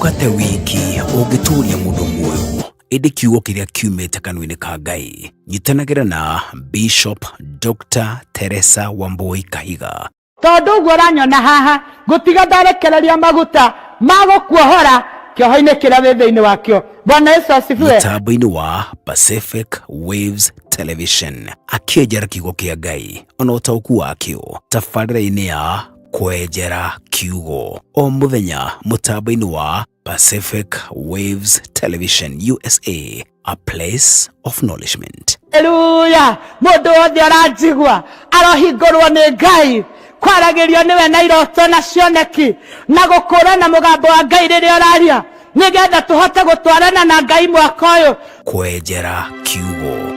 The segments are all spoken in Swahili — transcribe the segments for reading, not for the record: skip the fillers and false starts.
mugate wiki ugituria mundu muoyo indi kiugo kiria kiumite kanua-ini ka Ngai. Nyitanagira na Bishop Dr. Teresa Wambui Kahiga. Tondu uguo uranyona haha gutiga ndarekereria maguta magukuohora kioho-ini kiria wi thiini wakio. Bwana Yesu asifiwe. Mitambo-ini wa Pacific Waves Television akienjera kiugo kia Ngai ona utauku wakio tabarĩra-ini ya kwenjera kiugo o muthenya mutambo-ini wa Pacific Waves Television USA, a place of nourishment. Hallelujah. Mundu wothe aranjigua arohingurwo ni Ngai kwaragirio niwe na iroto na cioneki na gukũrana mugambo wa Ngai riria araria nigetha tuhote gutwarana na Ngai mwaka uyu. Kwenjera kiugo.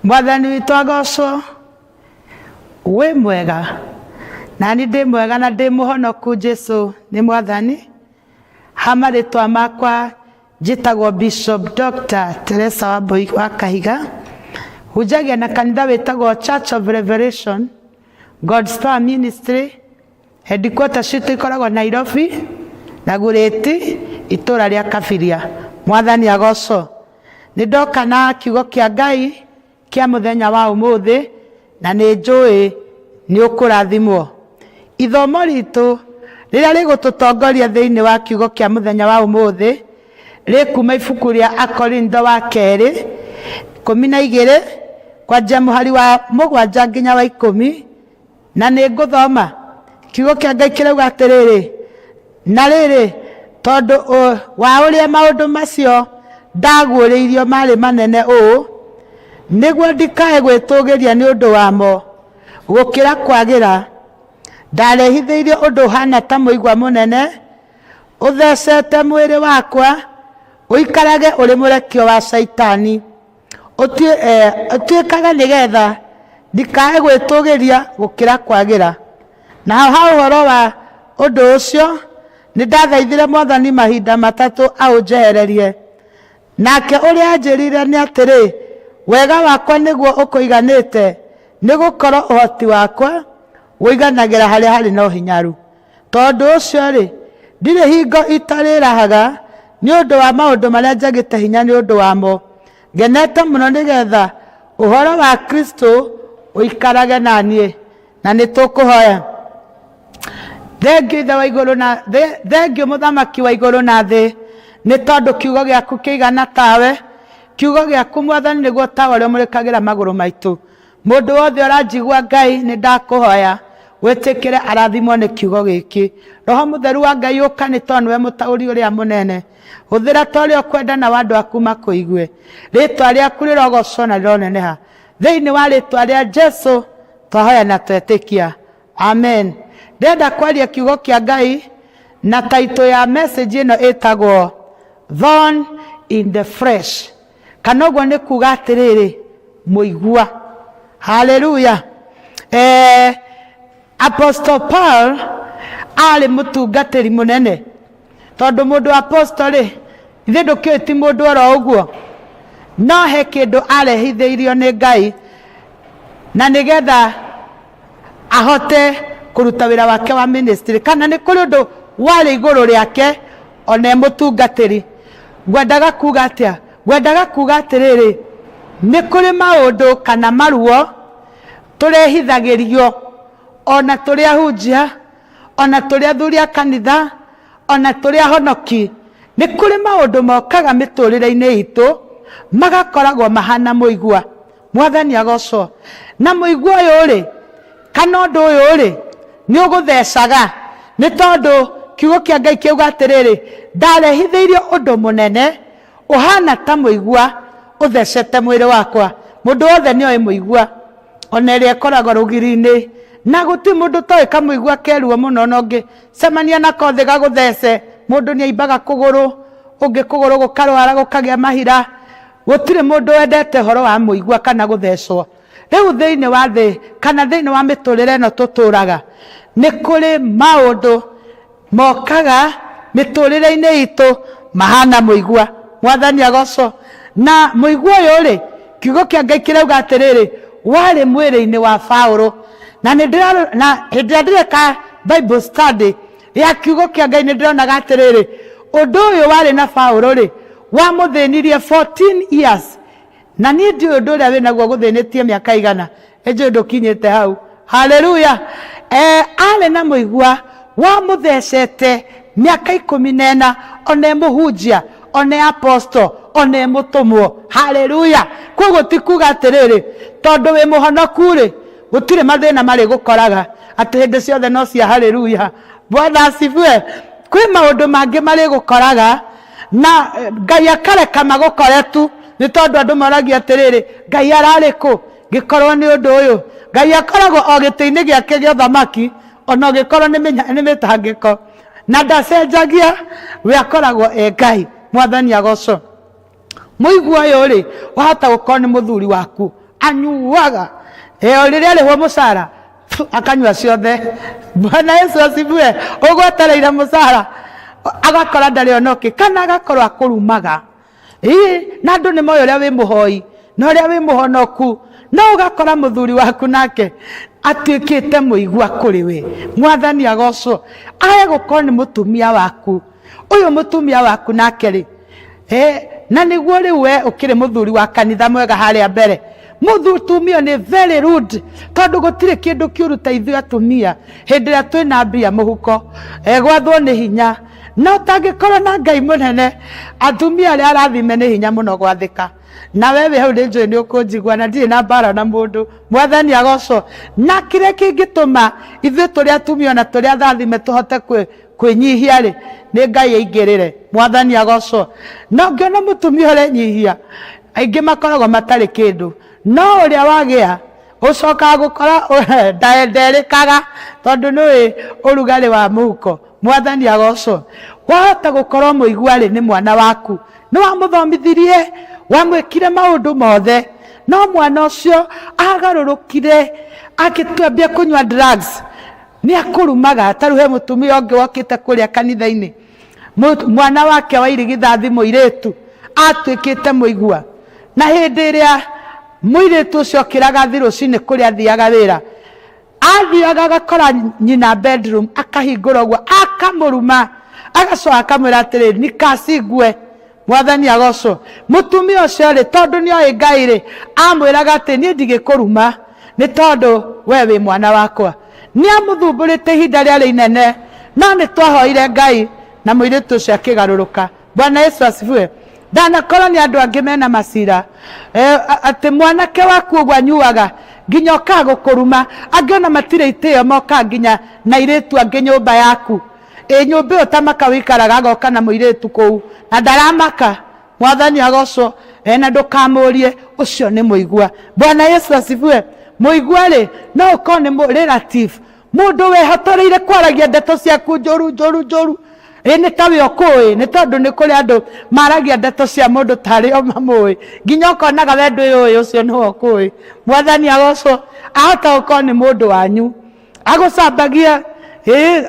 Mwathani witũ agocwo, we mwega na ni ndi mwega na ndi muhonoku. Jesu ni mwathani. Hamarĩtwa makwa njĩtagwo Bishop Dr. Teresa Wambui Kahiga. Hunjagia na kanitha wĩtagwo Church of Revelation God's Power Ministry. Headquarters citũ ikoragwo Nairobi na Gurĩti itũra rĩa Kabiria. Mwathani agocwo. Nĩ ndoka na kiugo kĩa Ngai kia muthenya wa ũmũthĩ na nĩ njũĩ nĩ ũkũrathimwo. Ithomo ritũ rĩrĩa rĩgũtũtongoria thĩinĩ wa kiugo kia muthenya wa ũmũthĩ rĩkuma ibuku rĩa Akorintho wa kerĩ 12 kwanjia mũhari wa 7 nginya wa 10, na nĩ ngũthoma kiugo kia Ngai kĩrauga atĩrĩrĩ: na rĩrĩ tondũ wa ũrĩa maũndũ macio ndaguũrĩirio marĩ manene ũũ, nĩguo ndikae gwĩtũgĩria nĩ ũndũ wamo gũkĩra kwagĩra, ndarehithĩirio ũndũ ũhana ta mũigua mũnene ũthecete mwĩrĩ wakwa ũikarage ũrĩ mũrekio wa Saitani, ũtuĩkaga nĩgetha ndikae gwĩtũgĩria gũkĩra kwagĩra. Na ha ũhoro wa ũndũ ũcio nĩ ndathaithire Mwathani mahinda matatũ aũnjehererie. Nake ũrĩa anjĩrire nĩ atĩrĩ, wega wakwa nĩguo ũkũiganĩte, nĩgũkorwo ũhoti wakwa wĩiganagĩra harĩa harĩ na ũhinyaru. Tondũ ũcio-rĩ, ndirĩ hingo itarĩrahaga nĩ ũndũ wa maũndũ marĩa njagĩte hinya nĩ ũndũ wamo, ngenete mũno nĩgetha ũhoro wa Kristo ũikarage na niĩ. Na nĩ tũkũhoya. Thengio Ithe wa igũrũ na thengio Mũthamaki wa igũrũ na thĩ, nĩ tondũ kiugo gĩaku kĩigana tawe. Kiugo gĩaku Mwathani nĩguo tawa ũrĩa ũmũrĩkagĩra magũrũ maitũ. Mũndũ wothe ũranjigua Ngai nĩ ndakũhoya wĩtĩkĩre arathimwo nĩ kiugo gĩkĩ. Roho Mũtheru wa Ngai ũka nĩ tondũ nĩwe mũtaũri ũrĩa mũnene. Hũthĩra ta ũrĩa ũkwenda na andũ aku makũigue. Rĩĩtwa rĩaku rĩrogocwo na rĩroneneha. Thĩinĩ wa rĩĩtwa rĩa Jesũ twahoya na twetĩkia. Amen. Ndĩrenda kwaria kiugo kĩa Ngai na taito ya message ĩno ĩtagwo Thorn in the Flesh. Kana ũguo nĩ kuuga atĩrĩrĩ, mũigua. Hallelujah. Apostle Paul arĩ mũtungatĩri mũnene. Tondũ mũndũ apostle-rĩ, ithe ndũkĩũĩ ti mũndũ oro ũguo, no he kĩndũ arehithĩirio nĩ Ngai na nĩgetha ahote kũruta wĩra wake wa ministry. Kana nĩ kũrĩ ũndũ warĩ igũrũ rĩake ona mũtungatĩri. Ngwendaga kuuga atĩa? Ngwendaga kuuga atĩrĩrĩ, nĩ kũrĩ maũndũ kana maruo tũrehithagĩrio ona tũrĩ ahunjia, ona tũrĩ athuri a kanitha, ona tũrĩ ahonoki. Nĩ kũrĩ maũndũ mokaga mĩtũrĩre-inĩ itũ magakoragwo mahana mũigua. Mwathani agocwo. Na mũigua ũyũ-rĩ kana ũndũ ũyũ-rĩ nĩ ũgũthecaga, nĩ tondũ kiugo kĩa Ngai kiuga atĩrĩrĩ, ndarehithĩirio ũndũ mũnene ũhana ta mũigua ũthecete mwĩrĩ wakwa. Mũndũ wothe nĩoĩ mũigua ona ĩrĩa ĩkoragwo rũgiri-inĩ, na gũtirĩ mũndũ toĩ kamũigua keruo mũno na ũngĩ cemania nako thĩ gagũthece. Mũndũ nĩaimbaga kũgũrũ, ũngĩ kũgũrũ gũkarwara gũkagĩa mahira. Gũtirĩ mũndũ wendete ũhoro wa mũigua kana gũthecwo. Rĩu thĩinĩ wa thĩ kana thĩinĩ wa mĩtũrĩre ĩno tũtũraga nĩ kũrĩ maũndũ mokaga mĩtũrĩre-inĩ itũ mahana mũigua. Mwathani agocwo. Na mũigua ũyũ-rĩ, kiugo kĩa Ngai kĩrauga atĩrĩrĩ, warĩ mwĩrĩ-inĩ wa Paulo. Na hĩndĩ ĩrĩa ndĩreka Bible study ya kiugo kia Ngai nĩ ndĩronaga atĩrĩrĩ ũndũ ũyũ warĩ na Paulo rĩ wamũthĩnirie 14 years na niĩ ndiũĩ ũndũ ũrĩa wĩnaguo gũthĩnĩtie mĩaka igana ĩnjũĩ ndũkinyĩte hau. Haleluya. Arĩ na mũigua wamũthecete mĩaka 14 ona mũhunjia ona apostle ona mũtũmwo. Haleluya. Koguo ti kuga atĩrĩrĩ tondũ wĩ mũhonoku rĩ gũtirĩ mathĩna marĩ gũkoraga atĩ hĩndĩ ciothe no cia haleluya. Bwana asifiwe. Kwĩ maũndũ mangĩ marĩ gũkoraga na Ngai akareka magũkore tu nĩ tondũ andũ moragia atĩrĩrĩ Ngai ararĩ kũ gĩkorwo nĩ ũndũ ũyũ. Ngai akoragwo o gĩtĩ-inĩ gĩake gĩa ũthamaki ona gĩkorwo nĩ mĩtangĩko na ndacenjagia we akoragwo Ngai. Mwathani agocwo. Mũigua ũyũ rĩ wahota gũkorwo nĩ mũthuri waku anyuaga rĩrĩa arĩhwo mũcara akanyua ciothe. Bwana Yesu asifiwe. Ũgwetereire mũcara agakora ndarĩ onoki kana agakorwo akũrumaga. Na andũ nĩ moĩ ũrĩa wĩ mũhoi na ũrĩa wĩ mũhonoku no ũgakora mũthuri waku nake atuĩkĩte mũigua kũrĩ we. Mwathani agocwo. Aya gũkorwo nĩ mũtumia waku ũyũ mũtumia waku nake rĩ na nĩguo rĩu we ũkĩrĩ mũthuri wa kanitha mwega harĩa mbere. Mũtumia nĩ very rude tondũ gũtirĩ kĩndũ kĩũru ta ithuĩ atumia hĩndĩ ĩrĩa twĩna mbia mũhuko gwathwo nĩ hinya no ũtangĩkorwo na Ngai mũnene atumia arĩa arathime nĩ hinya mũno gwathĩka. Na wewe hau nĩ njũĩ nĩ ũkũnjigua na ndirĩ na mbara na mũndũ. Mwathani agocwo. Na kĩrĩa kĩngĩtũma ithuĩ tũrĩ atumia na tũrĩ athathime tũhote kwĩnyihia rĩ nĩ Ngai aingĩrĩre. Mwathani agocwo. No ngĩona mũtumia ũrenyihia aingĩ makoragwo matarĩ kĩndũ no ũrĩa wagĩa ũcokaga gũkora nderĩkaga tondũ nĩũĩ ũrugarĩ wa mũhuko. Mwathani agocwo. Wahota gũkorwo mũigua rĩ nĩ mwana waku nĩ wamũthomithirie wamwĩkire maũndũ mothe no mwana ũcio agarũrũkire agĩtwambia kũnyua drugs nĩ akũrumaga. Tarĩu he mũtumia ũngĩ wokĩte kũrĩa kanitha-inĩ mwana wake wa irigithathi mũirĩtu atuĩkĩte mũigua na hĩndĩ ĩrĩa mũirĩtu ũcio okĩraga rũcinĩ kũrĩa athiaga wĩra athiaga agakora nyina bedroom akahingũra ũguo akamũruma agacoka akamwĩra atĩrĩrĩ nikasingue. Mwathani agocwo. Mũtumia ũcio rĩ tondũ nĩoĩ Ngai rĩ amwĩraga atĩ niĩ ndigĩkũruma nĩ tondũ we wĩ mwana wakwa. Nĩ amũthumbũrĩte ihinda rĩarĩ inene no nĩ twahoire Ngai na mũirĩtu ũcio akĩgarũrũka. Bwana Yesu asifiwe. Ndanakorwo nĩ andũ angĩ mena macira atĩ mwanake waku ũguo anyuaga nginya okaga gũkũruma angĩ ona matirĩ itĩo moka nginya na irĩtu angĩ nyũmba yaku nyũmba ĩyo ta maka wĩikaraga agoka na mũirĩtu kũu na ndaramaka. Mwathani agocwo. Na ndũkamũrie ũcio nĩ mũigua. Bwana Yesu asifiwe. Mũigua rĩ no ũkorwo nĩ relative mũndũ wehotoreire kwaragia ndeto ciaku njũru nĩ tawe ũkũĩ nĩ tondũ nĩ kũrĩ andũ maragia ndeto cia mũndũ tarĩ o mamũĩ nginya ũkonaga wendo ũyũ ũcio nĩ ũkũĩ. Mwathani agocwo. Ahota gũkorwo nĩ mũndũ wanyu agũcambagia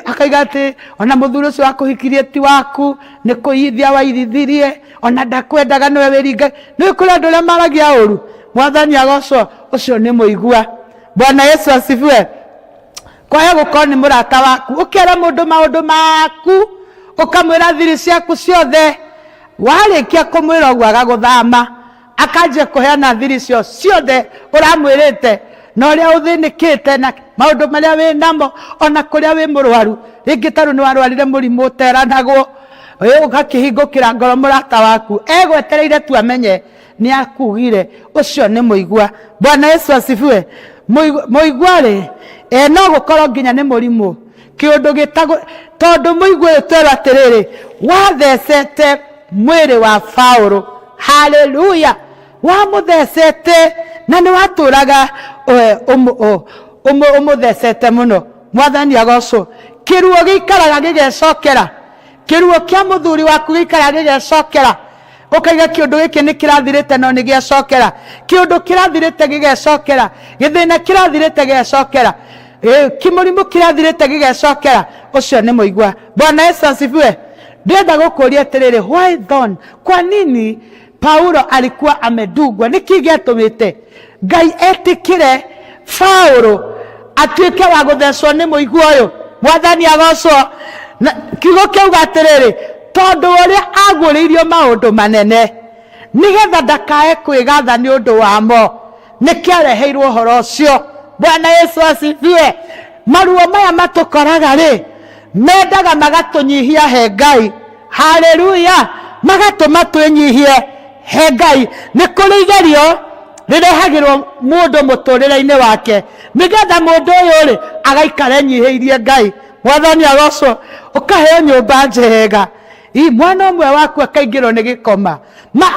akaiga atĩ ona mũthuri ũcio wakũhikirie ti waku nĩ kũiyithia waiyithirie ona ndakwendaga nĩwe wĩringa. Nĩ kũrĩ andũ arĩa maragia ũru. Mwathani agocwo. Ũcio nĩ mũigua. Bwana Yesu asifiwe. Kwaya gũkorwo nĩ mũrata waku ũkĩra mũndũ maũndũ maku ũkamwĩra thiri ciaku ciothe warĩkia kũmwĩra ũguo agagũthama akanjia kũheana thiri cio ciothe ũramwĩrĩte na ũrĩa ũthĩnĩkĩte na maũndũ marĩa wĩ namo ona kũrĩa wĩ mũrwaru rĩngĩ tarũ nĩ warwarire mũrimũ ũteranagwo ũgakĩhingũkĩra ngoro mũrata waku egwetereire tu amenye nĩ akugire. Ũcio nĩ mũigua. Bwana Yesu asifiwe. Mũigua rĩ no gũkorwo nginya nĩ mũrimũ kĩũndũ gĩtagwo tondũ mũigua ũyũ twĩrwo atĩrĩrĩ wathecete mwĩrĩ wa Paulo. Haleluya. Wamũthecete na nĩ watũraga ũmũthecete mũno. Mwathani agocwo. Kĩruo gĩikaraga gĩgecokera. Kĩruo kĩa mũthuri waku gĩikaraga gĩgecokera ũkaiga kĩũndũ gĩkĩ nĩ kĩrathirĩte no nĩ gĩacokera. Kĩũndũ kĩrathirĩte gĩgecokera. Gĩthĩna kĩrathirĩte gĩgecokera. Kĩmũrimũ kĩrathirĩte gĩgecokera. Ũcio nĩ mũigua. Bwana Yesu asifiwe. Ndĩrenda gũkũria atĩrĩrĩ why then kwa nini Paulo alikuwa amedungwa? Nĩkĩ gĩatũmĩte Ngai etĩkĩre Paulo atuĩke wa gũthecwo nĩ mũigua ũyũ? Mwathani agocwo. na kiugo kiuga atiriri tondu uria aguririo maundu manene nigetha ndakae kwigatha ni undu wamo nikiareheirwo uhoro ucio. Bwana Yesu asifiwe. Maruo maya matukoraga ri mendaga magatunyihia he Ngai. Haleluya. Magatuma twinyihie he Ngai. Ni kuri igerio rirehagirwo mundu muturire-ini wake nigetha mundu uyu ri agaikare nyihiirie Ngai. Mwathani agocwo. Ukaheo nyumba njega, mwana umwe waku akaingirwo ni gikoma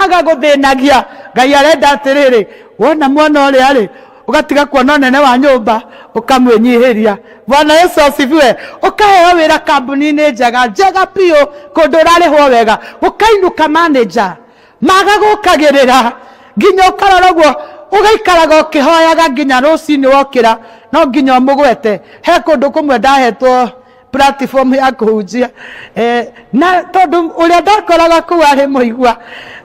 agagũthĩnagia. Ngai arenda atiriri wona mwana uria ri ugatiga kuona nene wa nyumba ukamwinyihiria. Bwana Yesu asifiwe. Ukaheo wira kambuni-ini njega piu kundu urarihwo wega, ukainuka manager magagukagirira nginya ukaroragwo ugaikaraga ukihoyaga nginya rucini wokira no nginya mugwete. He kundu kumwe ndahetwo platform ya kuhunjia na tondu uria ndakoraga kuu ari muigua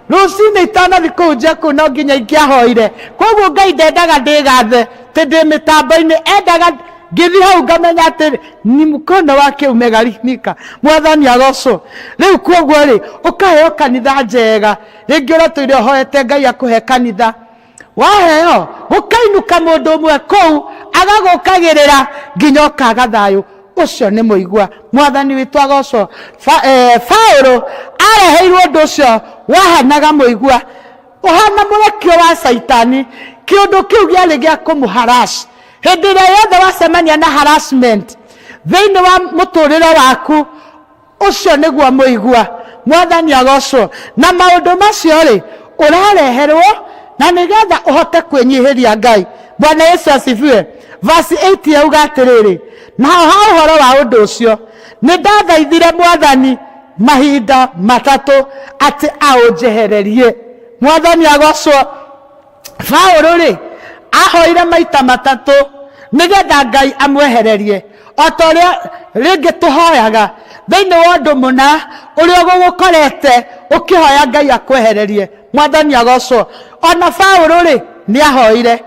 rucini itanathi kuhunjia kuu no nginya ingiahoire. Koguo Ngai ndendaga ndigathe ti ndi mitambo-ini, endaga ngithi hau ngamenya atiri ni mkono wake umegharimika. Mwathani agocwo. Riu koguo ri ukaheo kanitha njega, ringi uratwire hoete Ngai akuhe kanitha, waheo ukainuka mundu umwe kuu agagukagirira nginya ukaga thayu. Ucio ni muigua. Mwathani witu agocwo. Paulo areheirwo undu ucio wahanaga muigua, uhana murekio wa Saitani. Kiundu kiu giari gia kumuharass. Hindi iria yothe wacemania na harassment thiini wa muturire waku, ucio niguo muigua. Mwathani agocwo. Na maundu macio ri urareherwo na nigetha uhote kwinyihiria Ngai. Bwana Yesu asifiwe. Verse 8 yauga atiriri na ha uhoro wa undu ucio ni ndathaithire Mwathani mahinda matatu ati aunjehererie. Mwathani agocwo. Paulo ri ahoire maita matatu nigetha Ngai amwehererie, otoria ringi tuhoyaga thiini wa undu muna uria gugukorete ukihoya Ngai akwehererie. Mwathani agocwo. Ona Paulo ri ni ahoire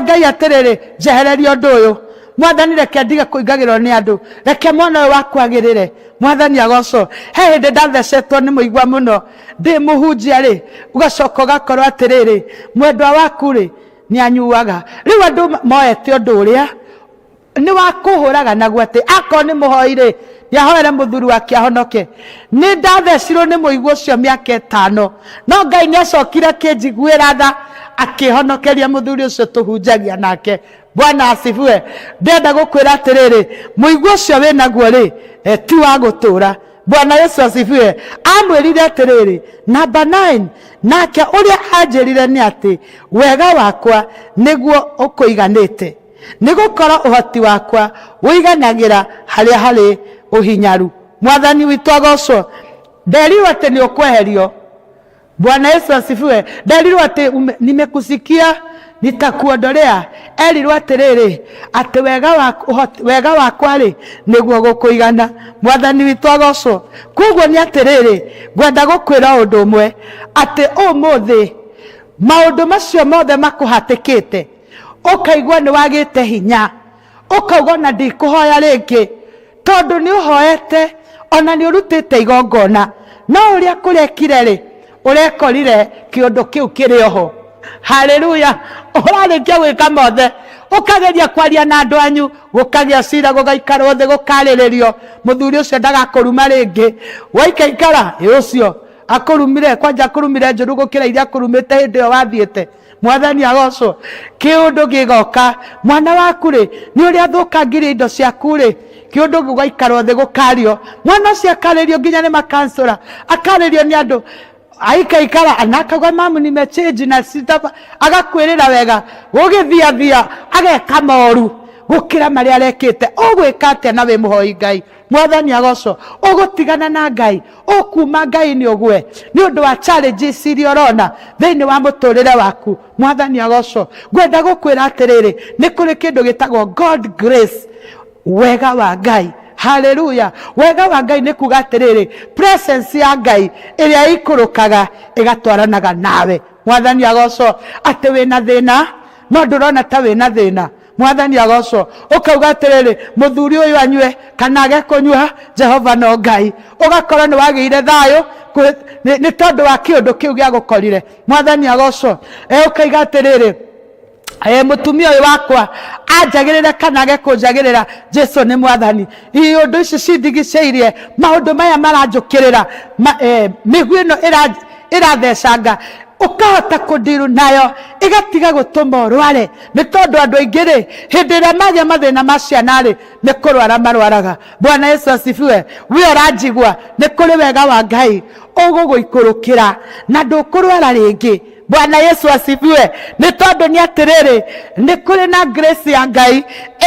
Ngai atiriri njehererie undu uyu. Mwathani reke ndige kuingagirwo ni andu, reke mwana uyu wakwagirire. Mwathani agocwo. He hindi ndathecetwo ni muigua muno ndi muhunjia ri ugacoka ugakorwo atiriri mwendwa waku ri ni anyuaga. Riu andu moete undu uria ni wakuhuraga naguo ati ako ni muhoire ni ahoere muthuri wake ahonoke. Ni ndathecirwo ni muigua ucio miaka 5 no Ngai ni acokire kinjiguira tha akihonokeria muthuri ucio tuhunjagia nake. Bwana asifiwe. Ndenda gukwira atiriri muigua ucio winaguo ri ti wa gutura. Bwana Yesu asifiwe. Amwirire atiriri number 9 nake uria anjirire ni ati wega wakwa niguo ukuiganite, nigukorwo uhoti wakwa uiganagira haria hari uhinyaru. Mwathani witu agocwo. Nderirwo ati ni ukweherio. Bwana Yesu asifiwe. Nderirwo ati nimekusikia nitakuondolea. Erirwo atiriri ati wega wakwa ri niguo gukuigana. Mwathani witu agocwo. Koguo ni atiriri ngwenda gukwira undu umwe ati umuthi maundu macio mothe makuhatikite, ukaigua ni wagite hinya, ukauga na ndikuhoya ringi tondu ni uhoete ona ni urutite igongona, no uria kurekire ri urekorire kiundu kiu kiri oho. Haleluya. Urarikia gwika mothe ukageria kwaria na andu anyu, gukagia cira, gugaikarwo thi, gukariririo muthuri ucio ndagakuruma ringi. Waikaikara ucio akurumire kwanja akurumire njuru gukira iria akurumite hindi yo wathiite. Mwathani agocwo. Kiundu gigoka mwana waku ri ni uria thukangirie indo ciaku ri kiundu gugaikarwo thi gukario, mwana ucio akaririo nginya ni makansora, akaririo ni andu aikaikara anakagwa mamu nimechange na sitapa agakwirira wega gugithia ageka moru gukira mari arekite ugwika atia na we muhoi Ngai. Mwathani agocwo. Ugutigana na Ngai, ukuma Ngai ni ugwe ni undu wa challenges iria urona thiini wa muturire waku. Mwathani agocwo. Ngwenda gukwira atiriri ni kuri kindu gitagwo God grace, wega wa Ngai. Haleluya. Wega wa Ngai ni kuga atiriri presence ya Ngai iria ikurukaga igatwaranaga nawe. Mwathani agocwo. Ati wina thina no ndurona ta wina thina, mwathani agocwo ukauga atiriri muthuri uyu anyue kana age kunyua Jehova no Ngai ugakorwo ni wagiire thayo ni tondu wa kiundu kiu gia gukorire mwathani agocwo ukaiga atiriri mutumia uyu wakwa anjagirira kana age kunjagirira Jesu ni mwathani undu ici cindigiceirie maundu maya maranjukirira miguu ino irathecanga ukahota kundiru nayo igatiga gutuma urware ni tondu andu aingĩ rĩ hĩndĩ ĩrĩa magĩa mathĩna ma ciana rĩ nĩ kũrwara marwaraga. Bwana Yesu asifiwe. We ũranjigua nĩ kũrĩ wega wa Ngai ũgũgũikũrũkĩra na ndũkũrwara rĩngĩ. Bwana Yesu asifiwe. Ni tondu ni atiriri ni kuri na grace ya Ngai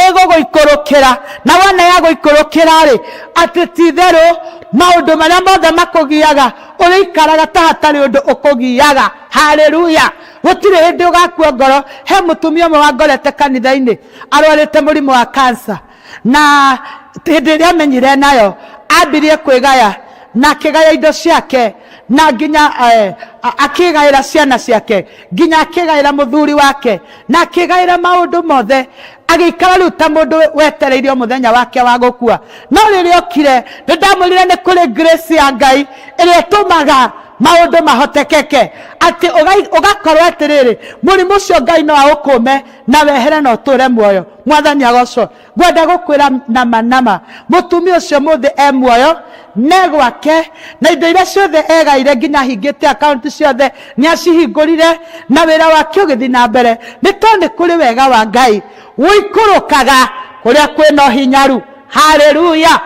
iguguikurukira na wana ya guikurukira ri ati titheru maundu maria mothe makugiaga urikaraga ta hatari undu ukugiaga. Haleluya. Gutire hindi ugakua ngoro. He mutumia umwe wangorete kanitha-ini arwarite murimu wa cancer na hindi iria amenyire nayo ambirie kwigaya na akigaya indo ciake na nginya akigaira ciana ciake nginya akigaira muthuri wake na akigaira maundu mothe agikara riu ta mundu wetereirio muthenya wake wa gukua. No riri okire ndamurire ni kuri grace ya Ngai iria tumaga maundu mahotekeke ati ugakorwo atiriri murimu ucio Ngai no aukume na wehere no ture muoyo. Mwathani agocwo ngwenda gukwira nama mutumia ucio muthi muoyo negwake na indo iria ciothe egaire nginya hingite account ciothe ni acihingurire na wira wake ugithi na mbere ni tondu kuri wega wa Ngai wikurukaga kuria kwina hinyaru. Haleluya.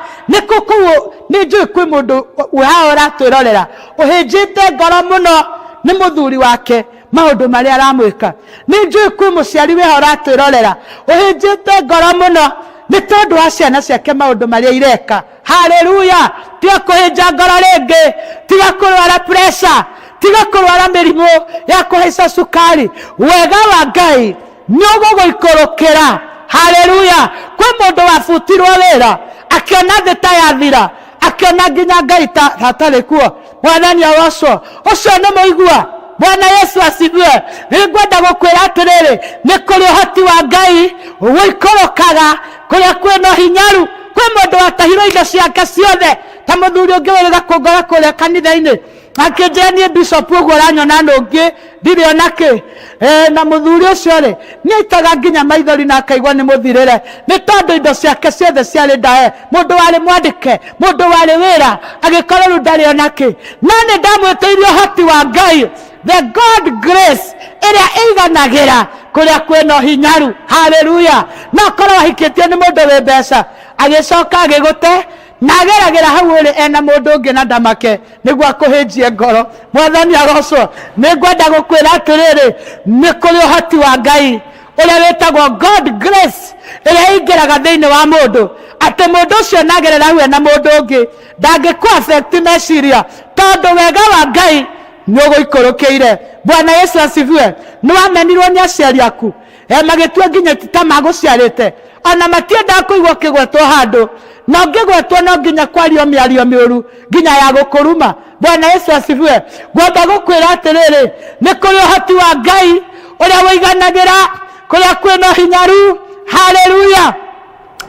Ni njui kwi mundu uhahora twirorera uhinjite ngoro muno ni muthuri wake maundu maria aramwika. Ni njui kwi muciari wehora twirorera uhinjite ngoro muno ni tondu wa ciana ciake maundu maria ireka. Haleluya. Tiga kuhinja ngoro ringi, tiga kurwara pressure, tiga kurwara mirimu ya kuhaica sukari. Wega wa Ngai ni uguguikurukira. Haleluya. Kwi mundu wabutirwo wira akiona thĩ ta yathira akiona nginya Ngai ta hatarĩ kuo. Mwathani agocwo ucio nĩ mũigua. Bwana Yesu asifiwe. Nĩngwenda gũkwĩra atĩrĩrĩ nĩ kũrĩ ũhoti wa Ngai wĩikũrũkaga kũrĩa kwĩna hinyaru. Kwĩ mũndũ watahirwo indo ciake ciothe ta mũthuri ũngĩ wĩrĩga kũngora kũrĩa kanitha-inĩ akĩnjĩra niĩ bishop ũguo ũranyona nũngĩ ndirĩ ona kĩ na mũthuri ũcio rĩ nĩaitaga nginya maithori na akaigua nĩ mũthirĩre nĩ tondũ indo ciake ciothe ciarĩ ndae. Mũndũ warĩ mwandĩke, mũndũ warĩ wĩra agĩkorwo rĩu ndarĩ ona kĩ. No nĩ ndamwĩtĩirie ũhoti wa Ngai, the God grace ĩrĩa ĩiganagĩra kũrĩa kwĩna hinyaru. Haleluya. No korwo wahikĩtio nĩ mũndũ wĩ mbeca agĩcoka agĩgũte na ageragira hau ĩrĩ ena mũndũ ũngĩ na ndamake nĩguo akũhĩnjie ngoro. Mwathani agocwo nĩngwenda gũkwĩra atĩrĩrĩ nĩ kũrĩ ũhoti wa Ngai ũrĩa wĩtagwo God grace ĩrĩa ĩingĩraga thĩinĩ wa mũndũ atĩ mũndũ ũcio nagerera hau ena mũndũ ũngĩ ndangĩkũ affect meciria tondũ wega wa Ngai nĩ ũgũikũrũkĩire. Bwana Yesu asifiwe. Nĩ wamenirwo nĩ aciari aku magĩtua nginya ti ta magũciarĩte ona matiendaga kũigua kĩgwetwo handũ na ũngĩgwetwo no nginya kwario mĩario mĩũru nginya ya gũkũruma. Bwana Yesu asifiwe. Ngwenda gũkwĩra atĩrĩrĩ nĩ kũrĩ ũhoti wa Ngai ũrĩa wĩiganagĩra kũrĩa kwĩna hinyaru. Haleluya.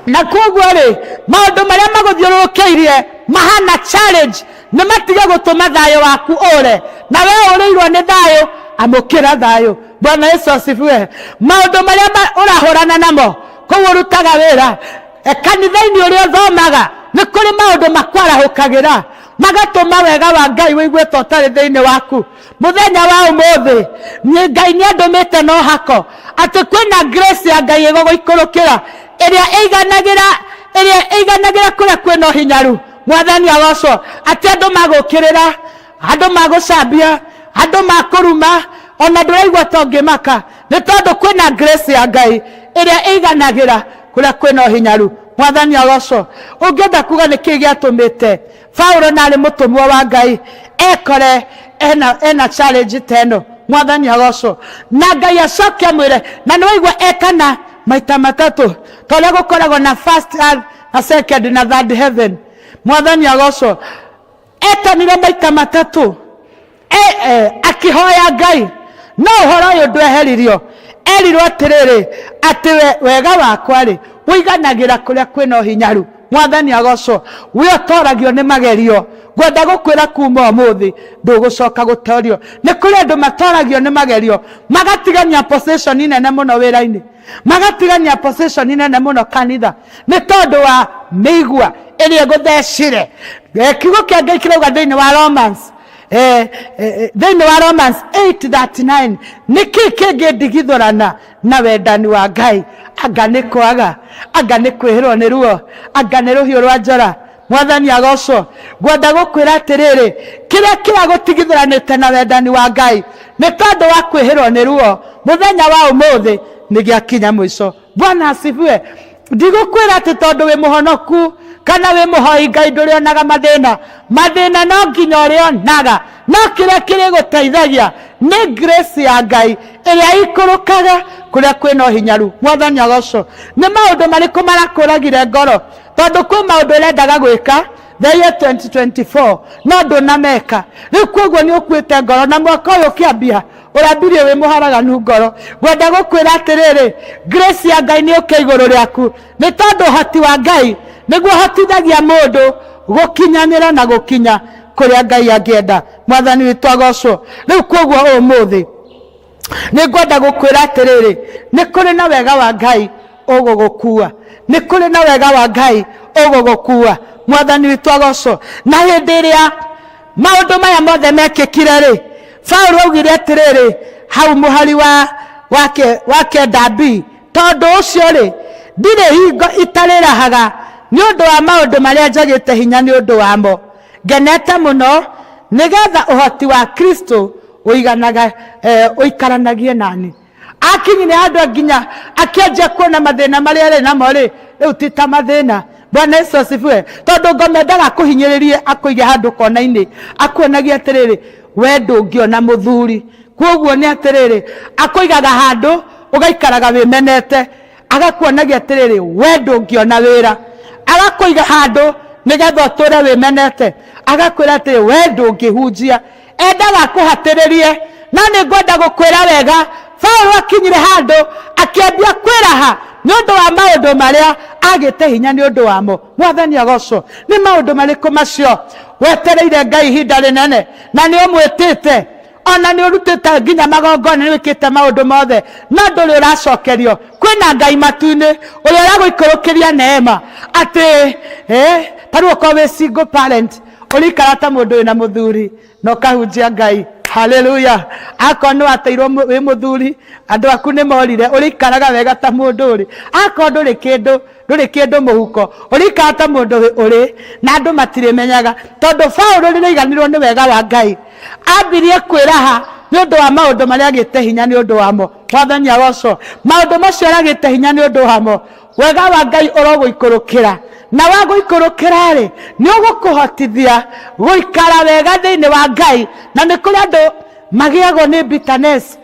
Na koguo rĩ maũndũ marĩa magũthiũrũrũkĩirie mahana challenge nĩ matige gũtũma thayũ waku ũre na we ũrĩirwo nĩ thayũ amũkĩra thayũ. Bwana Yesu asifiwe. Maũndũ marĩa ũrahũrana namo kũu ũrutaga wĩra kanitha-inĩ ũrĩa ũthomaga nĩ kũrĩ maũndũ makwarahũkagĩra magatũma wega wa Ngai wĩiguĩte ũtarĩ thĩinĩ waku. Mũthenya wa ũmũthĩ Ngai nĩ andũmĩte no hako atĩ kwĩna grace ya Ngai ĩgũgũikũrũkĩra ĩrĩa ĩiganagĩra kũrĩa kwĩna hinyaru. Mwathani agocwo atĩ andũ magũkĩrĩra, andũ magũcambia, andũ makũruma ona ndũraigua ta ũngĩmaka nĩ tondũ kwĩna grace ya Ngai ĩrĩa ĩiganagĩra kũrĩa kwĩna hinyaru. Mwathani agocwo ũngĩenda kuga nĩ kĩĩ gĩatũmĩte Paulo narĩ mũtũmwo wa Ngai ekore ena challenge teno. Mwathani agocwo na Ngai acoke mwĩre na nĩ waigua ekana maita matatũ tondũ gũkoragwo na first earth na second na third heaven. Mwathani agocwo etanire maita matatũ akĩhoya Ngai no ũhoro ũyũ ndweheririo erirwo atiriri ati wega wakwa ri uiganagira kuria kwina hinyaru. Mwathani agocwo. We otoragio ni magerio. Gwenda gukwira kuma umuthi ndugucoka gutorio. Ni kuri andu matoragio ni magerio magatigania position nene muno wira-ini, magatigania position nene muno kanitha ni tondu wa migwa iria guthecire. Kiugo kia Ngai kirauga thiini wa Romans thiini wa Romans 8:39 niki kingindigithurana na wendani wa Ngai? Anga ni kwaga, anga ni kwihirwo ni ruo, anga ni ruhiu rwa njora. Mwathani agocwo. Gwenda gukwira atiriri kiria kiragutigithuranite na wendani wa Ngai ni tondu wa kwihirwo ni ruo, muthenya wa umuthi ni giakinya mwico. Bwana asifiwe. Ndigukwira ati tondu wi muhonoku kana wi muhoi Ngai ndurionaga mathina no nginya urionaga, no kiria kiri guteithagia ni grace ya Ngai iria ikurukaga kuria kwina hinyaru. Mwathani agocwo. Ni maundu mariku marakuragire ngoro tondu kwi maundu urendaga gwika the year 2024 no ndunameka riu koguo ni ukuite ngoro na mwaka uyu kiambia urambirie wi muharaganu ngoro. Gwenda gukwira atiriri grace ya Ngai ni uke iguru riaku ni tondu hoti wa Ngai niguo hotithagia mundu gukinyanira na gukinya kuria Ngai angienda. Mwathani witu agocwo. Riu koguo umuthi ni gwenda gukwira atiriri ni kuri na wega wa Ngai ugugukua, ni kuri na wega wa Ngai ugugukua. Mwathani witu agocwo. Na hindi iria maundu maya mothe mekikire ri Paulo augire atiriri hau muhari wake ndabi tondu ucio ri ndire hingo itarirahaga ni undu wa maundu maria njagite hinya ni undu wamo. Ngenete muno nigetha uhoti wa Kristo uiganaga uikaranagie nani. Akinyire andu nginya akianjia kuona mathina maria ari namo ri riu ti ta mathina. Bwana Yesu asifiwe. Tondu ngomendaga kuhinyiririe akuige handu kona-ini akuonagia atiriri we ndungiona muthuri, koguo ni atiriri akuigaga handu ugaikaraga wimenete, agakuonagia atiriri we ndungiona wira, agakuiga handu nigetha uture wimenete, agakwira atiriri we ndungihunjia, endaga kuhatiririe. Na ni ngwenda gukwira wega Paulo akinyire handu akiambia kwiraha ni undu wa maundu maria agite hinya ni undu wamo. Mwathani agocwo. Ni maundu mariku macio wetereire Ngai ihinda rinene na ni umwitite ona ni urutite nginya magongona ni wikite maundu mothe no nduri uracokerio. Kwina Ngai matu-ini uria uraguikurukiria neema ati taru ukorwo wi single parent urikara ta mundu wina muthuri no kahunjia Ngai. Hallelujah. Akono ateirwo wi muthuri andu aku ni morire urikaraga wega ta mundu uri. Akono nduri kindu muhuko urikara ta mundu uri na andu matirimenyaga tondu Paulo ni iganirwo ni wega wa Ngai ambirie kwiraha ni undu wa maundu maria agite hinya ni undu wamo. Mwathani agocwo. Maundu macio agite hinya ni undu wamo. Wega wa Ngai uroguikurukira na waguikurukira ri ni ugukuhotithia guikara wega thiini wa Ngai. Na ni kuri andu magiagwo ni bitterness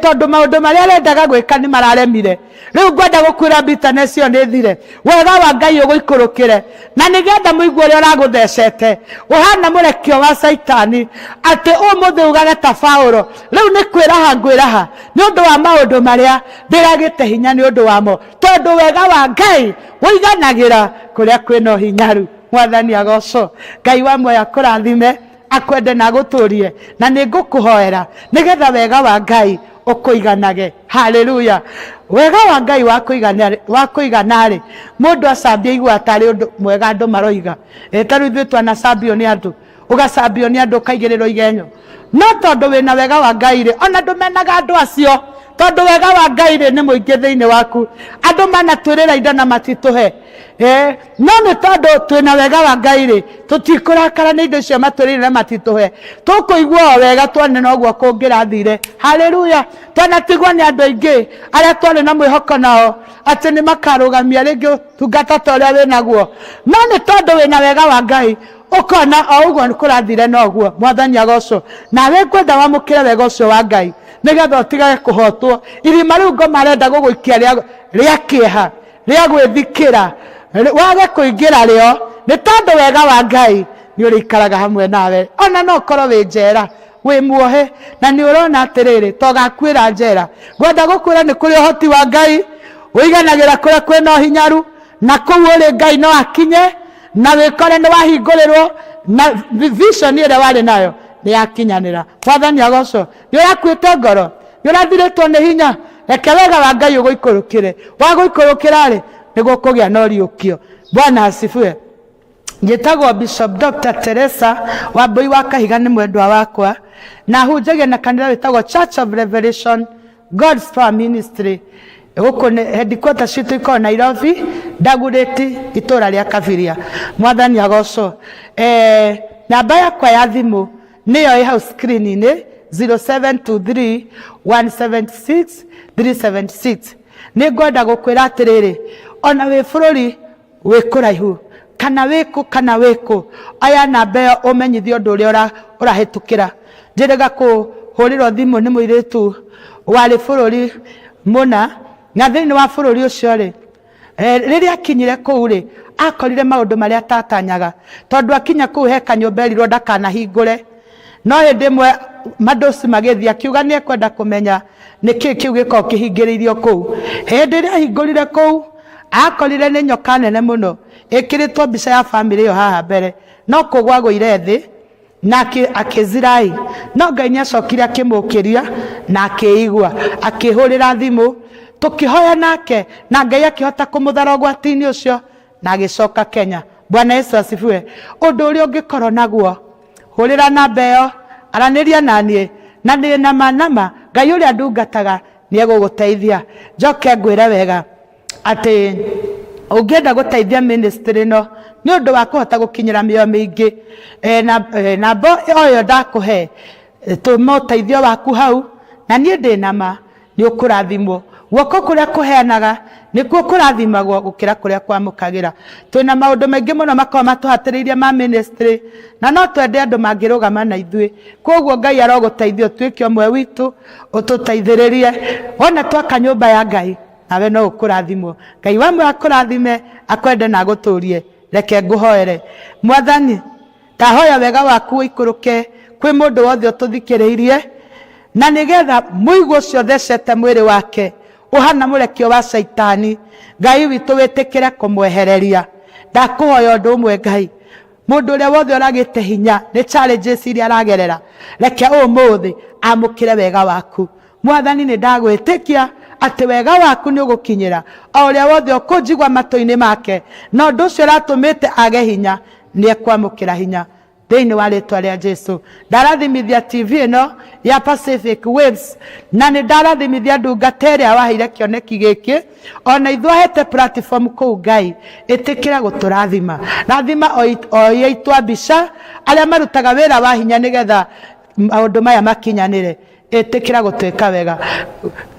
tondu maundu maria arendaga gwika ni mararemire. Riu ngwenda gukwira bitterness iyo ni thire. Wega wa Ngai uguikurukire na nigetha muigua uria uraguthecete uhana murekio wa Saitani ati umuthi ugage ta Paulo. Riu ni kwiraha ngwiraha ni undu wa maundu maria ndiragite hinya ni undu wamo tondu wega wa Ngai uiganagira kuria kwina hinyaru. Mwathani agocwo. Ngai wa moyo akurathime akwende na guturie na ni ngukuhoera nigetha wega wa Ngai ukuiganage. Hallelujah. Wega wa Ngai wa kuiganari mundu acambia igua atari undu mwega andu maroiga taru ithuĩ twanacambio ni andu ugacambio ni andu ukaigirirwo igenyo no tondu wina wega wa Ngai ri ona ndumenaga andu acio tondu wega wa Ngai ri ni muingi thiini waku. Andu manatwirira indo na matituhe no ni tondu twina wega wa Ngai ri tutikurakara ni indo cio matwirire na matituhe tukuigua wega twone noguo kungirathire. Hallelujah. Twanatigwo ni andu aingi aria twari na mwihoko nao ati ni makarugamia ringi tungata ta uria winaguo no ni tondu wina wega wa Ngai ukona o uguo kurathire noguo. Mwathani agocwo. Nawe ngwenda wamukire wega ucio wa Ngai nigetha utigage kuhotwo irima riu ngo marenda guguikia ria kieha ria gwithikira wage kuingira rio ni tondu wega wa Ngai ni urikaraga hamwe nawe ona no korwo wi njera wĩ muohe na nĩ ũrona atĩrĩrĩ togakwĩra njera ngwenda gũkwĩra nĩ kũrĩ ũhoti wa Ngai ũiganagĩra kũrĩa kwĩna ũhinyaru na kũu ũrĩ Ngai no akinye na wĩkore nĩ wahingũrĩrwo na vision ĩrĩa warĩ nayo nĩ yakinyanĩra. Mwathani agocwo. Nĩ ũrakuĩte ngoro, nĩ ũrathirĩtwo nĩ hinya, reke wega wa Ngai ũgũikũrũkĩre. Wagũikũrũkĩra rĩ nĩgũkũgĩa na ũriũkio. Bwana asifiwe. Njĩtagwo Bishop Dr. Teresa Wambui wa Kahiga, nĩ mwendwa wakwa na hunjagia na kanitha wĩtagwo Church of Revelation God's Power Ministry. Gũkũ nĩ headquarters citũ ikoragwo Nairobi, Dagoretti, itũra rĩa Kabiria. Mwathani agocwo. Namba yakwa ya thimũ nĩyo ĩ hau screen-inĩ 0723 176 376. Nĩ ngwenda gũkwĩra atĩrĩrĩ, ona wĩ bũrũri wĩ kũraihu kana wĩkũ aya namba ĩyo ũmenyithio ũndũ ũrĩa ũrahĩtũkĩra. Njĩrĩga kũhũrĩrwo thimũ nĩ mũirĩtu warĩ bũrũri mũna na thĩinĩ wa bũrũri ũcio rĩ rĩrĩa akinyire kũu rĩ akorire maũndũ marĩa atatanyaga tondũ akinya kũu he kanyũmba erirwo ndakanahingũre. No hĩndĩ ĩmwe madosi magĩthiĩ akiuga nĩ ekwenda kũmenya nĩkĩĩ kĩu gĩkoragwo kĩhingĩrĩirio kũu. Hĩndĩ ĩrĩa ahingũrire kũu akorire nĩ nyoka nene mũno ĩkĩrĩtwo mbica ya bamĩrĩ ĩyo haha mbere, no kũgwagũire thĩ na akĩzirai. No Ngai nĩ acokire akĩmũkĩria na akĩigua, akĩhũrĩra thimũ tũkĩhoya nake na Ngai akĩhota kũmũthara ũgwati-inĩ ũcio na agĩcoka Kenya. Bwana Yesu asifiwe. Ũndũ ũrĩa ũngĩkorwo naguo hũrĩra namba ĩyo, aranĩria naniĩ na nĩ nama Ngai ũrĩa ndungataga nĩ egũgũteithia. Njoke ngwĩre wega atĩ ũngĩenda gũteithia ministry no nĩ ũndũ wa kũhota gũkinyĩra mĩoyo mĩingĩ, namba ĩyo ndakũhe tũma ũteithio waku hau na niĩ ndĩ nama nĩ ũkũrathimwo. Guoko kũrĩa kũheanaga nĩkuo kũrathimagwo gũkĩra kũrĩa kwamũkagĩra. Twĩna maũndũ maingĩ mũno makorwo matũhatĩrĩirie ma ministry na no twende andũ mangĩrũgama na ithuĩ. Koguo Ngai arogũteithia ũtuĩke ũmwe witũ ũtũteithĩrĩrie. Wona twaka nyũmba ya Ngai nawe no ũkũrathimwo. Ngai wamwe akũrathime akwende na agũtũrie. Reke ngũhoere. Mwathani ndahoya wega waku ũikũrũke kwĩ mũndũ wothe ũtũthikĩrĩirie na nĩgetha mũigũ ũcio thecete mwĩrĩ wake ũhana mũrekio wa Saitani, Ngai witũ wĩtĩkĩre kũmwehereria. Ndakũhoya ũndũ ũmwe Ngai, mũndũ ũrĩa wothe ũragĩte hinya nĩ challenges iria aragerera, reke ũmũthĩ amũkĩre wega waku. Mwathani nĩ ndagwĩtĩkia atĩ wega waku nĩ ũgũkinyĩra o ũrĩa wothe ũkũnjigua matũ-inĩ make, na ũndũ ũcio ũratũmĩte age hinya nĩ ekwamũkĩra hinya thĩinĩ wa rĩtwa rĩa Jesu. Ndarathimithia TV ĩno ya Pacific Waves na nĩ ndarathimithia ndungata ĩrĩa waheire kĩoneki gĩkĩ, ona ithuĩ ahete platform kũu Ngai ĩtĩkĩra gũtũrathima. Rathima o yaitwa mbica arĩa marutaga wĩra wa hinya nĩgetha maũndũ maya makinyanĩre, ĩtĩkĩra gũtwĩka wega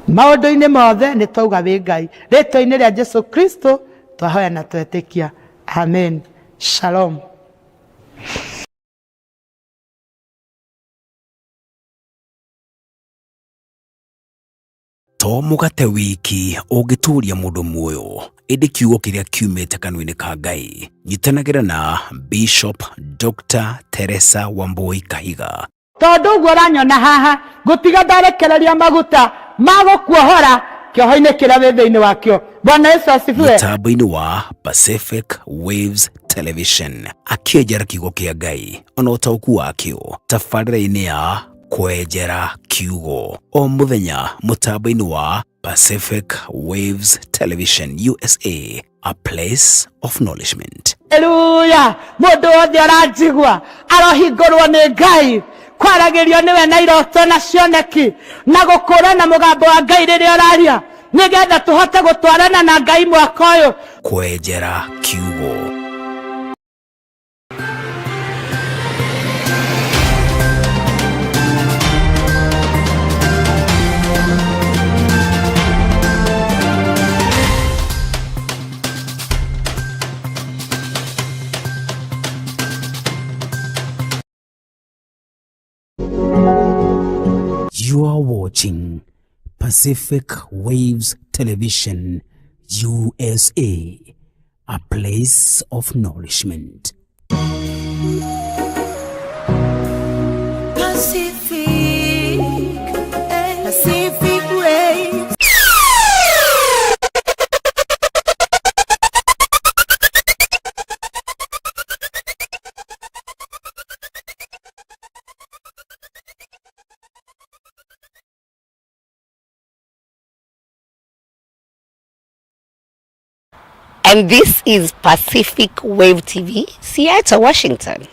maũndũ-inĩ mothe nĩ twauga wĩ Ngai. Rĩtwa-inĩ rĩa Jesu Kristo twahoya na twetĩkia, amen. Shalom. To mũgate wiki ũngĩtũria mũndũ muoyo, ĩndĩ kiugo kĩrĩa kiumĩte kanua-inĩ ka Ngai. Nyitanagĩra na Bishop Dr. Teresa Wambui Kahiga. Tondũ ũguo ũranyona haha ngũtiga ndarekereria maguta ma gũkuohora kĩoho-inĩ kĩrĩa wĩ thĩinĩ wakĩo. Bwana Yesu asifiwe. Mũtambo-inĩ wa Pacific Waves Television akĩenjera kiugo kĩa Ngai ona ũtaũku wakĩo tabarĩra-inĩ ya kwenjera kiugo o mũthenya mũtambo-inĩ wa Pacific Waves Television USA, a place of knowledgement. Haleluya. Mũndũ wothe aranjigua arohingũrwo nĩ Ngai kwaragĩrio nĩwe na iroto na cioneki na gũkũũrana mũgambo wa Ngai rĩrĩa ũraria nĩgetha tũhote gũtwarana na Ngai mwaka ũyũ. Kwenjera kiugo. You are watching Pacific Waves Television USA, a place of nourishment. Pacific And this is Pacific Wave TV, Seattle, Washington.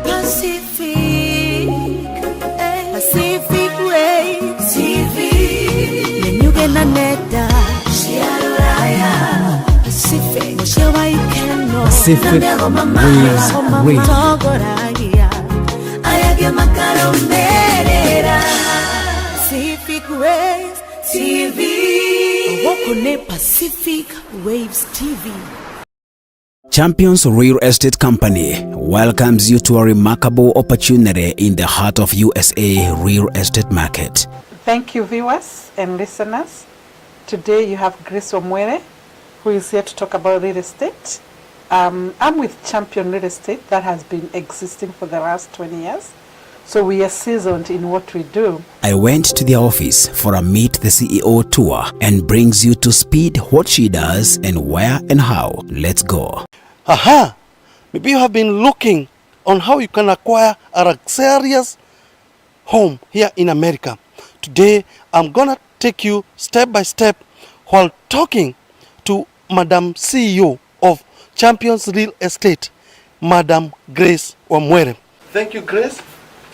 Pacific Wave TV. Pacific Waves Radio. Pacific Waves TV. Pacific Waves TV. Champions Real Estate Company welcomes you to a remarkable opportunity in the heart of USA real estate market. Thank you, viewers and listeners. Today you have Grace Omwere, who is here to talk about real estate. I'm with Champion Real Estate that has been existing for the last 20 years. So we are seasoned in what we do. I went to their office for a Meet the CEO tour and brings you to speed what she does and where and how. Let's go. Aha! Maybe you have been looking on how you can acquire a luxurious home here in America. Today, I'm gonna take you step by step while talking to Madam CEO of Champions Real Estate, Madam Grace Omwere. Thank you, Grace,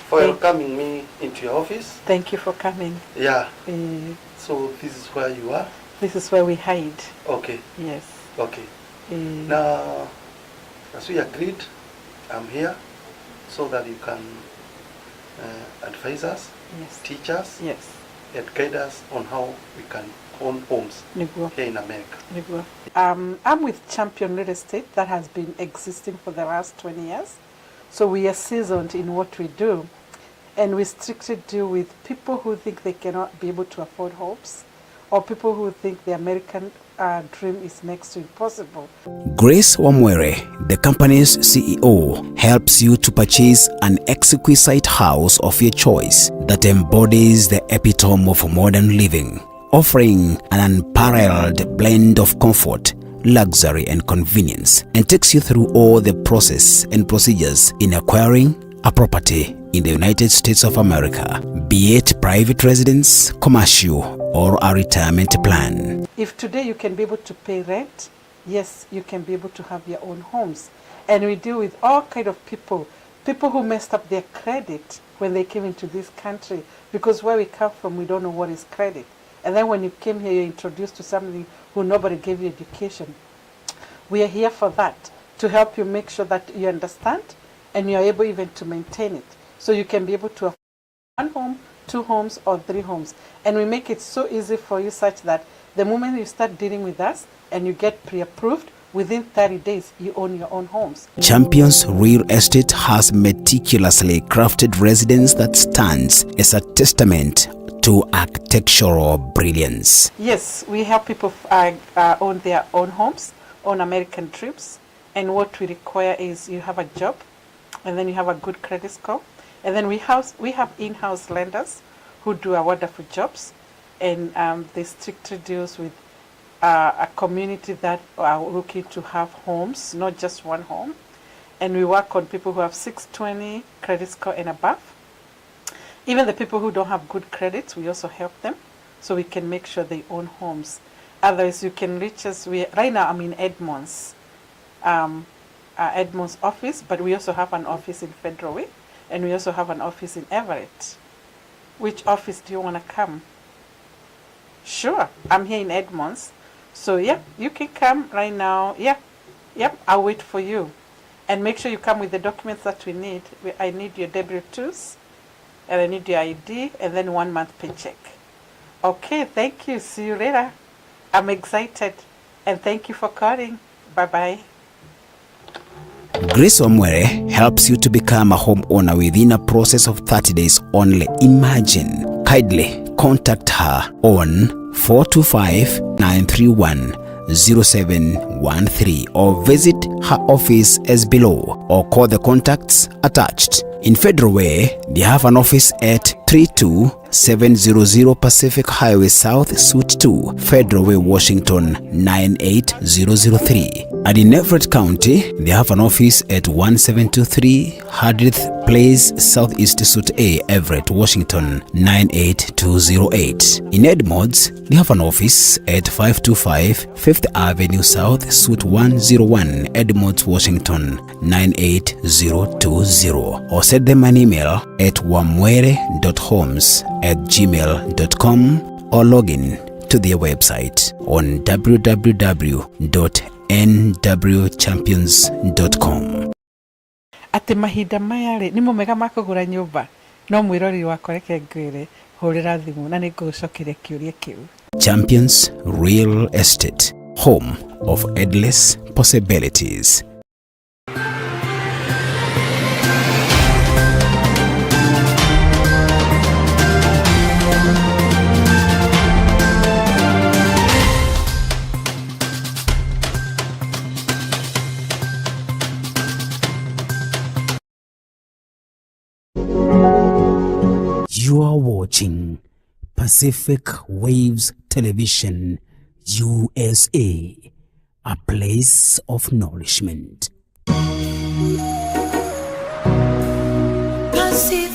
for welcoming me into your office. Thank you for coming. Yeah. So this is where you are? This is where we hide. Okay. Yes. Okay. Now, as we agreed, I'm here so that you can advise us, Yes. teach us, Yes. and guide us on how we can own homes Negro. here in America. Negro. I'm with Champion Real Estate that has been existing for the last 20 years. So we are seasoned in what we do. And we strictly deal with people who think they cannot be able to afford homes, or people who think the American dream is next to impossible. Grace Omwere, the company's CEO, helps you to purchase an exquisite house of your choice that embodies the epitome of modern living, offering an unparalleled blend of comfort, luxury and convenience, and takes you through all the process and procedures in acquiring a property in the United States of America, be it private residence, commercial, or a retirement plan. If today you can be able to pay rent, yes, you can be able to have your own homes. And we deal with all kind of people who messed up their credit when they came into this country, because where we come from, we don't know what is credit. And then when you came here, you're introduced to somebody who nobody gave you education. We are here for that, to help you make sure that you understand and you're able even to maintain it. So you can be able to afford one home, two homes, or three homes. And we make it so easy for you such that the moment you start dealing with us and you get pre-approved, within 30 days, you own your own homes. Champions Real Estate has meticulously crafted residence that stands as a testament to architectural brilliance. Yes, we help people own their own homes, own American dreams. And what we require is you have a job, and then you have a good credit score. And then we have in-house lenders who do a wonderful jobs, and they strictly deals with a community that are looking to have homes, not just one home. And we work on people who have 620 credit score and above. Even the people who don't have good credit, we also help them, so we can make sure they own homes. Otherwise, you can reach us. Right now, I'm in Edmonds, Edmonds office, but we also have an office in Federal Way, and we also have an office in Everett. Which office do you want to come? Sure, I'm here in Edmonds. So yeah, you can come right now. Yeah, yep, I'll wait for you. And make sure you come with the documents that we need. I need your W-2s, and I need your ID, and then 1 month paycheck. Okay, thank you. See you later. I'm excited, and thank you for calling. Bye-bye. Grace Omwere helps you to become a homeowner within a process of 30 days only. Imagine. Kindly contact her on 425-931-0713 or visit her office as below, or call the contacts attached. In Federal Way, they have an office at 32 700 Pacific Highway South, Suite 2, Federal Way, Washington 98003. And in Everett County, they have an office at 1723 Hardith Place, Southeast Suite A, Everett, Washington 98208. In Edmonds, they have an office at 525 Fifth Avenue South, Suite 101, Edmonds, Washington 98020. Or send them an email at wamwere.homes@gmail.com or log in to their website on www.nwchampions.com. Ati mahinda maya rĩ nĩ mega ma kũgũra nyũmba no mwĩrori wakwa reke ngwĩre hũrĩra thimũ na nĩngũgũcokeria kĩũria kĩu. Champions Real Estate, home of endless possibilities. You are watching Pacific Waves Television USA, a place of nourishment. Pacific